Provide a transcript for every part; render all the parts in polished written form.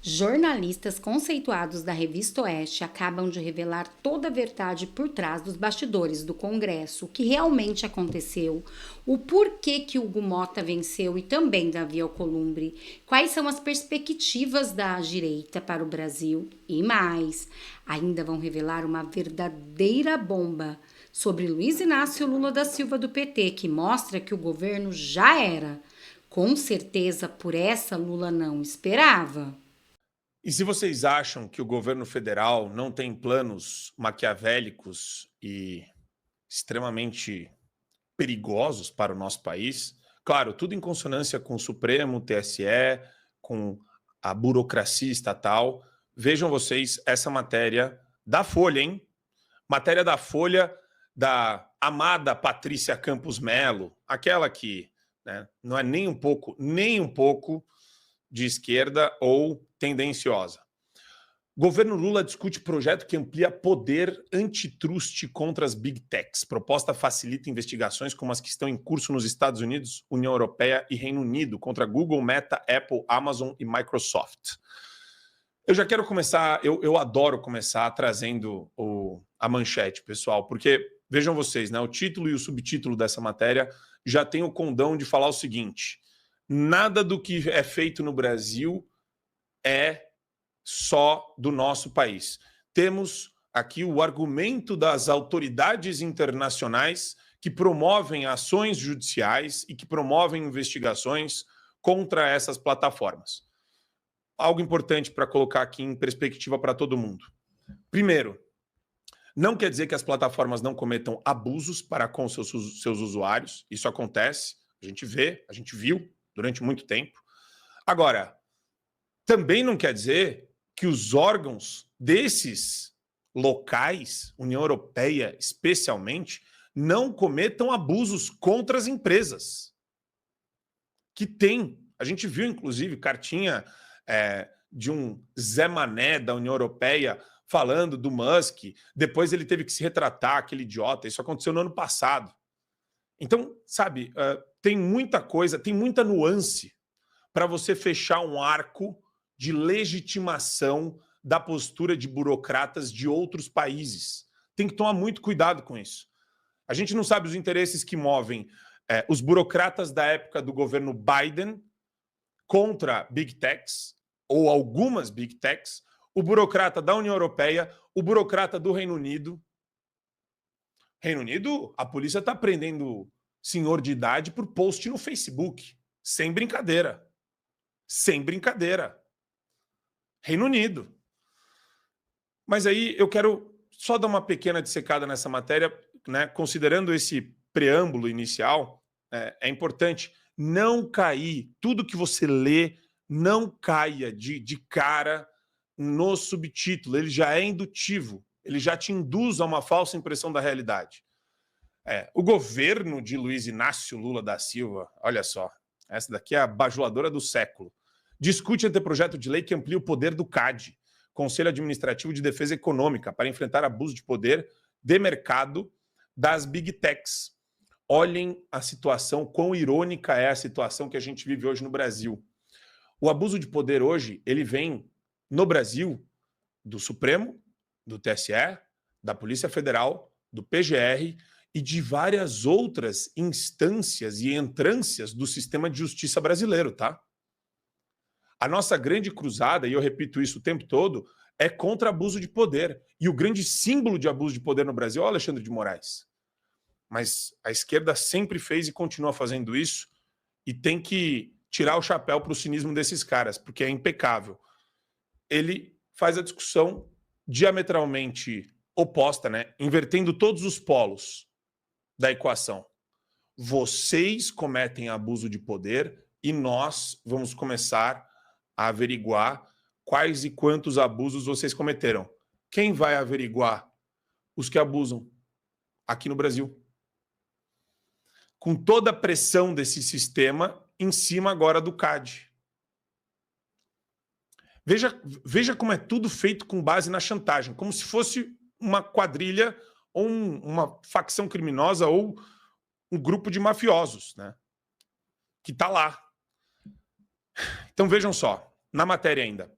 Jornalistas conceituados da Revista Oeste acabam de revelar toda a verdade por trás dos bastidores do Congresso, o que realmente aconteceu, o porquê que Hugo Mota venceu e também Davi Alcolumbre, quais são as perspectivas da direita para o Brasil e mais. Ainda vão revelar uma verdadeira bomba sobre Luiz Inácio Lula da Silva do PT, que mostra que o governo já era. Com certeza por essa Lula não esperava. E se vocês acham que o governo federal não tem planos maquiavélicos e extremamente perigosos para o nosso país, claro, tudo em consonância com o Supremo, o TSE, com a burocracia estatal, vejam vocês essa matéria da Folha, hein? Matéria da Folha da amada Patrícia Campos Melo, aquela que, né, não é nem um pouco de esquerda ou tendenciosa. Governo Lula discute projeto que amplia poder antitruste contra as big techs. Proposta facilita investigações como as que estão em curso nos Estados Unidos, União Europeia e Reino Unido contra Google, Meta, Apple, Amazon e Microsoft. Eu já quero começar, eu adoro começar trazendo a manchete, pessoal, porque vejam vocês, né, o título e o subtítulo dessa matéria já tem o condão de falar o seguinte: nada do que é feito no Brasil é só do nosso país. Temos aqui o argumento das autoridades internacionais que promovem ações judiciais e que promovem investigações contra essas plataformas. Algo importante para colocar aqui em perspectiva para todo mundo. Primeiro, não quer dizer que as plataformas não cometam abusos para com seus usuários. Isso acontece, a gente vê, a gente viu durante muito tempo. Agora, também não quer dizer que os órgãos desses locais, União Europeia especialmente, não cometam abusos contra as empresas. Que tem. A gente viu, inclusive, cartinha de um Zé Mané da União Europeia falando do Musk. Depois ele teve que se retratar, aquele idiota. Isso aconteceu no ano passado. Então, sabe, tem muita coisa, tem muita nuance para você fechar um arco de legitimação da postura de burocratas de outros países. Tem que tomar muito cuidado com isso. A gente não sabe os interesses que movem os burocratas da época do governo Biden contra Big Techs, ou algumas Big Techs, o burocrata da União Europeia, o burocrata do Reino Unido. Reino Unido, a polícia está prendendo senhor de idade por post no Facebook. Sem brincadeira. Sem brincadeira. Reino Unido. Mas aí eu quero só dar uma pequena dissecada nessa matéria, né? Considerando esse preâmbulo inicial, é importante não cair, tudo que você lê, não caia de cara no subtítulo, ele já é indutivo, ele já te induz a uma falsa impressão da realidade. O governo de Luiz Inácio Lula da Silva, olha só, essa daqui é a bajuladora do século, discute anteprojeto de lei que amplia o poder do CAD, Conselho Administrativo de Defesa Econômica, para enfrentar abuso de poder de mercado das Big Techs. Olhem a situação, quão irônica é a situação que a gente vive hoje no Brasil. O abuso de poder hoje, ele vem no Brasil do Supremo, do TSE, da Polícia Federal, do PGR e de várias outras instâncias e entrâncias do sistema de justiça brasileiro, tá? A nossa grande cruzada, e eu repito isso o tempo todo, é contra abuso de poder. E o grande símbolo de abuso de poder no Brasil é o Alexandre de Moraes. Mas a esquerda sempre fez e continua fazendo isso, e tem que tirar o chapéu para o cinismo desses caras, porque é impecável. Ele faz a discussão diametralmente oposta, né? Invertendo todos os polos da equação. Vocês cometem abuso de poder e nós vamos começar a averiguar quais e quantos abusos vocês cometeram. Quem vai averiguar? Os que abusam aqui no Brasil. Com toda a pressão desse sistema em cima agora do CAD. Veja como é tudo feito com base na chantagem, como se fosse uma quadrilha ou uma facção criminosa ou um grupo de mafiosos, né? Que está lá. Então vejam só, na matéria ainda.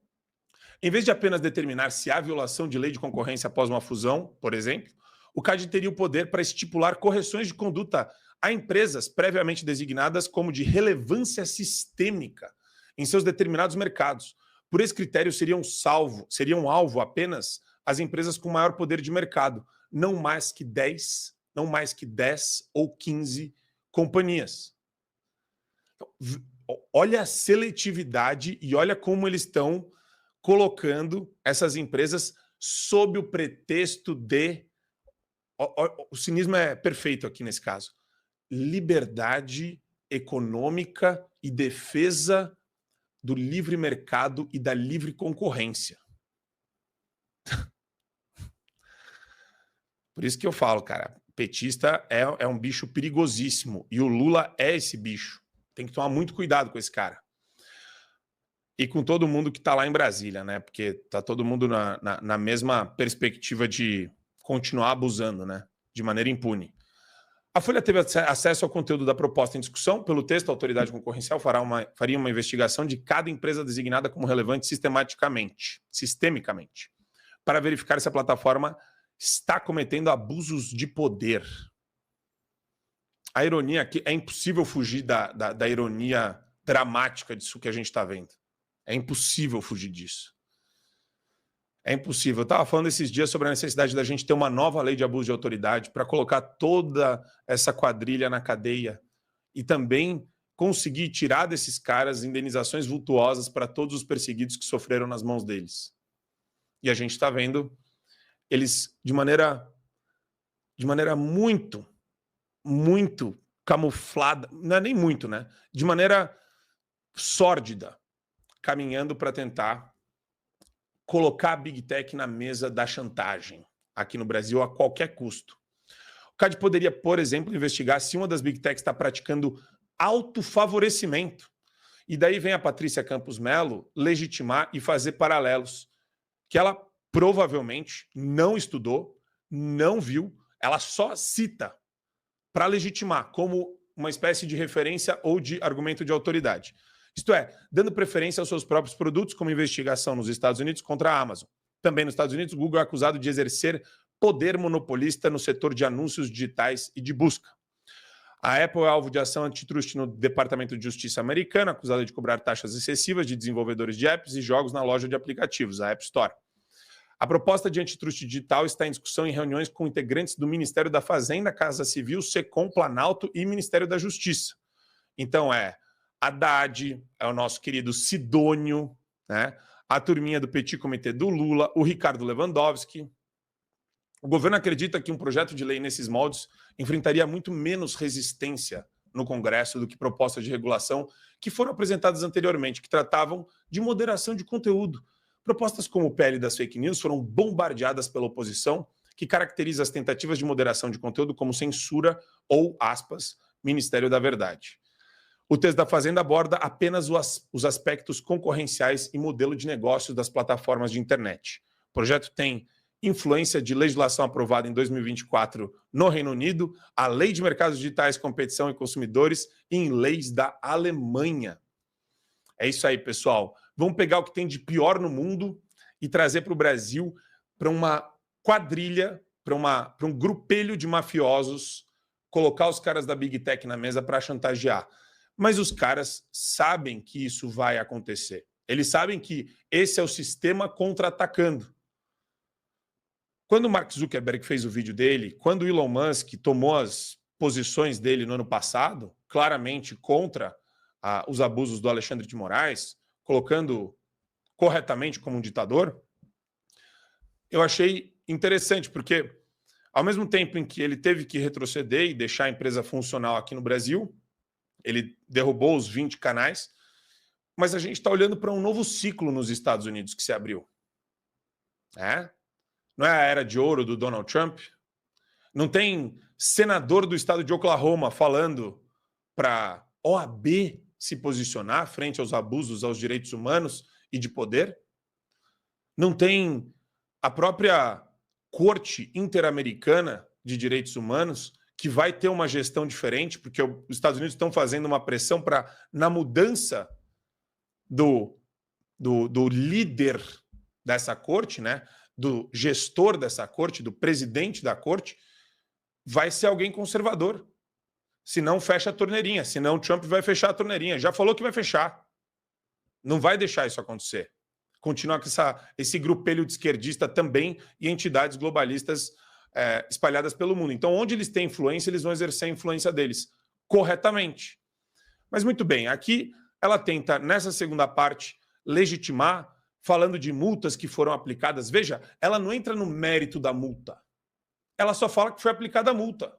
Em vez de apenas determinar se há violação de lei de concorrência após uma fusão, por exemplo, o CAD teria o poder para estipular correções de conduta a empresas previamente designadas como de relevância sistêmica em seus determinados mercados. Por esse critério, seriam alvo apenas as empresas com maior poder de mercado, não mais que 10 ou 15 companhias. Então, olha a seletividade e olha como eles estão colocando essas empresas sob o pretexto de... O cinismo é perfeito aqui nesse caso. Liberdade econômica e defesa do livre mercado e da livre concorrência. Por isso que eu falo, cara, petista é um bicho perigosíssimo e o Lula é esse bicho. Tem que tomar muito cuidado com esse cara. E com todo mundo que está lá em Brasília, né? Porque tá todo mundo na mesma perspectiva de continuar abusando, né? De maneira impune. A Folha teve acesso ao conteúdo da proposta em discussão. Pelo texto, a autoridade concorrencial faria uma investigação de cada empresa designada como relevante sistemicamente, para verificar se a plataforma está cometendo abusos de poder. A ironia aqui, é impossível fugir da ironia dramática disso que a gente está vendo. É impossível fugir disso. É impossível. Eu estava falando esses dias sobre a necessidade da gente ter uma nova lei de abuso de autoridade para colocar toda essa quadrilha na cadeia e também conseguir tirar desses caras indenizações vultuosas para todos os perseguidos que sofreram nas mãos deles. E a gente está vendo eles de maneira muito camuflada, não é nem muito, né? De maneira sórdida, caminhando para tentar colocar a Big Tech na mesa da chantagem aqui no Brasil a qualquer custo. O CAD poderia, por exemplo, investigar se uma das Big Techs está praticando autofavorecimento. E daí vem a Patrícia Campos Mello legitimar e fazer paralelos que ela provavelmente não estudou, não viu, ela só cita para legitimar como uma espécie de referência ou de argumento de autoridade. Isto é, dando preferência aos seus próprios produtos, como investigação nos Estados Unidos contra a Amazon. Também nos Estados Unidos, o Google é acusado de exercer poder monopolista no setor de anúncios digitais e de busca. A Apple é alvo de ação antitrust no Departamento de Justiça americano, acusada de cobrar taxas excessivas de desenvolvedores de apps e jogos na loja de aplicativos, a App Store. A proposta de antitrust digital está em discussão em reuniões com integrantes do Ministério da Fazenda, Casa Civil, SECOM, Planalto e Ministério da Justiça. Então Haddad, é o nosso querido Sidônio, né? A turminha do Petit Comitê do Lula, o Ricardo Lewandowski. O governo acredita que um projeto de lei nesses moldes enfrentaria muito menos resistência no Congresso do que propostas de regulação que foram apresentadas anteriormente, que tratavam de moderação de conteúdo. Propostas como o PL das fake news foram bombardeadas pela oposição, que caracteriza as tentativas de moderação de conteúdo como censura ou, aspas, Ministério da Verdade. O texto da Fazenda aborda apenas os aspectos concorrenciais e modelo de negócio das plataformas de internet. O projeto tem influência de legislação aprovada em 2024 no Reino Unido, a Lei de Mercados Digitais, Competição e Consumidores e em leis da Alemanha. É isso aí, pessoal. Vamos pegar o que tem de pior no mundo e trazer para o Brasil, para uma quadrilha, para um grupelho de mafiosos, colocar os caras da Big Tech na mesa para chantagear. Mas os caras sabem que isso vai acontecer. Eles sabem que esse é o sistema contra-atacando. Quando o Mark Zuckerberg fez o vídeo dele, quando o Elon Musk tomou as posições dele no ano passado, claramente contra os abusos do Alexandre de Moraes, colocando corretamente como um ditador, eu achei interessante, porque ao mesmo tempo em que ele teve que retroceder e deixar a empresa funcional aqui no Brasil, ele derrubou os 20 canais, mas a gente está olhando para um novo ciclo nos Estados Unidos que se abriu. Não é a era de ouro do Donald Trump? Não tem senador do estado de Oklahoma falando para OAB se posicionar frente aos abusos aos direitos humanos e de poder? Não tem a própria Corte Interamericana de Direitos Humanos que vai ter uma gestão diferente, porque os Estados Unidos estão fazendo uma pressão na mudança do líder dessa corte, né, do gestor dessa corte, do presidente da corte, vai ser alguém conservador. Senão fecha a torneirinha, senão Trump vai fechar a torneirinha. Já falou que vai fechar. Não vai deixar isso acontecer. Continuar com esse grupelho de esquerdista também e entidades globalistas espalhadas pelo mundo. Então, onde eles têm influência, eles vão exercer a influência deles corretamente. Mas muito bem, aqui ela tenta, nessa segunda parte, legitimar, falando de multas que foram aplicadas. Veja, ela não entra no mérito da multa. Ela só fala que foi aplicada a multa.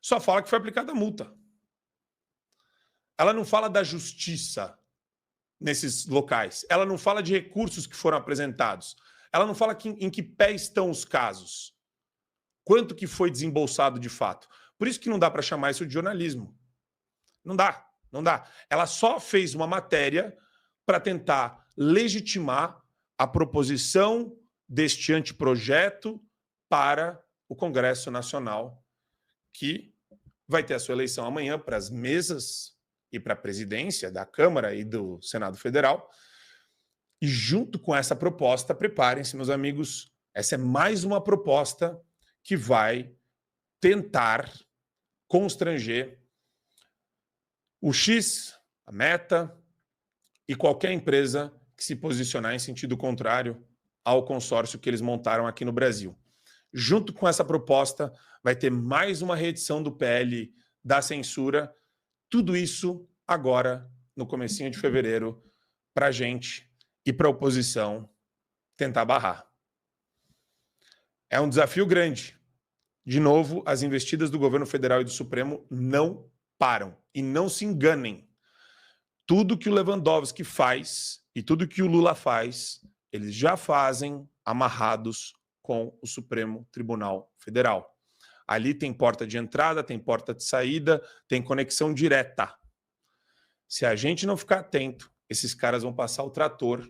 Só fala que foi aplicada a multa. Ela não fala da justiça nesses locais. Ela não fala de recursos que foram apresentados. Ela não fala em que pé estão os casos. Quanto que foi desembolsado de fato. Por isso que não dá para chamar isso de jornalismo. Não dá, não dá. Ela só fez uma matéria para tentar legitimar a proposição deste anteprojeto para o Congresso Nacional, que vai ter a sua eleição amanhã para as mesas e para a presidência da Câmara e do Senado Federal. E junto com essa proposta, preparem-se, meus amigos, essa é mais uma proposta que vai tentar constranger o X, a Meta e qualquer empresa que se posicionar em sentido contrário ao consórcio que eles montaram aqui no Brasil. Junto com essa proposta, vai ter mais uma reedição do PL da censura. Tudo isso agora, no comecinho de fevereiro, para a gente e para a oposição tentar barrar. É um desafio grande. De novo, as investidas do governo federal e do Supremo não param. E não se enganem. Tudo que o Lewandowski faz e tudo que o Lula faz, eles já fazem amarrados com o Supremo Tribunal Federal. Ali tem porta de entrada, tem porta de saída, tem conexão direta. Se a gente não ficar atento, esses caras vão passar o trator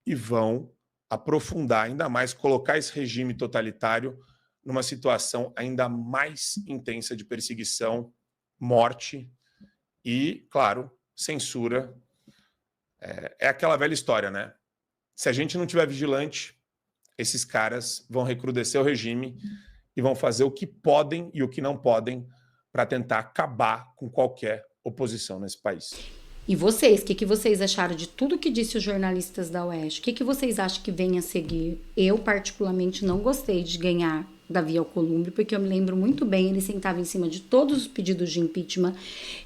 e vão aprofundar ainda mais, colocar esse regime totalitário numa situação ainda mais intensa de perseguição, morte e, claro, censura. É aquela velha história, né? Se a gente não tiver vigilante, esses caras vão recrudescer o regime e vão fazer o que podem e o que não podem para tentar acabar com qualquer oposição nesse país. E vocês, o que vocês acharam de tudo que disse os jornalistas da UERJ? O que vocês acham que vem a seguir? Eu, particularmente, não gostei de ganhar Davi Alcolumbre, porque eu me lembro muito bem, ele sentava em cima de todos os pedidos de impeachment.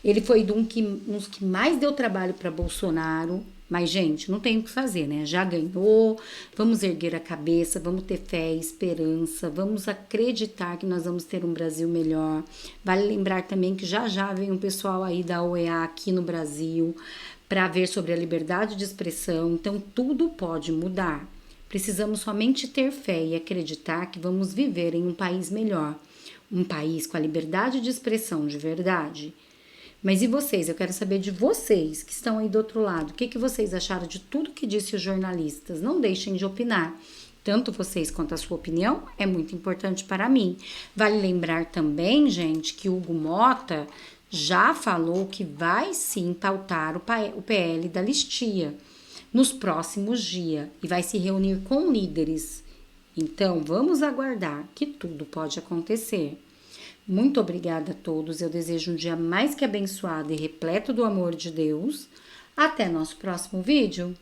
Ele foi um dos que mais deu trabalho para Bolsonaro. Mas, gente, não tem o que fazer, né? Já ganhou, vamos erguer a cabeça, vamos ter fé e esperança, vamos acreditar que nós vamos ter um Brasil melhor. Vale lembrar também que já vem um pessoal aí da OEA aqui no Brasil para ver sobre a liberdade de expressão, então tudo pode mudar. Precisamos somente ter fé e acreditar que vamos viver em um país melhor, um país com a liberdade de expressão de verdade. Mas e vocês? Eu quero saber de vocês que estão aí do outro lado. O que vocês acharam de tudo que disse os jornalistas? Não deixem de opinar. Tanto vocês quanto a sua opinião é muito importante para mim. Vale lembrar também, gente, que o Hugo Mota já falou que vai sim pautar o PL da Anistia nos próximos dias e vai se reunir com líderes. Então, vamos aguardar que tudo pode acontecer. Muito obrigada a todos, eu desejo um dia mais que abençoado e repleto do amor de Deus. Até nosso próximo vídeo.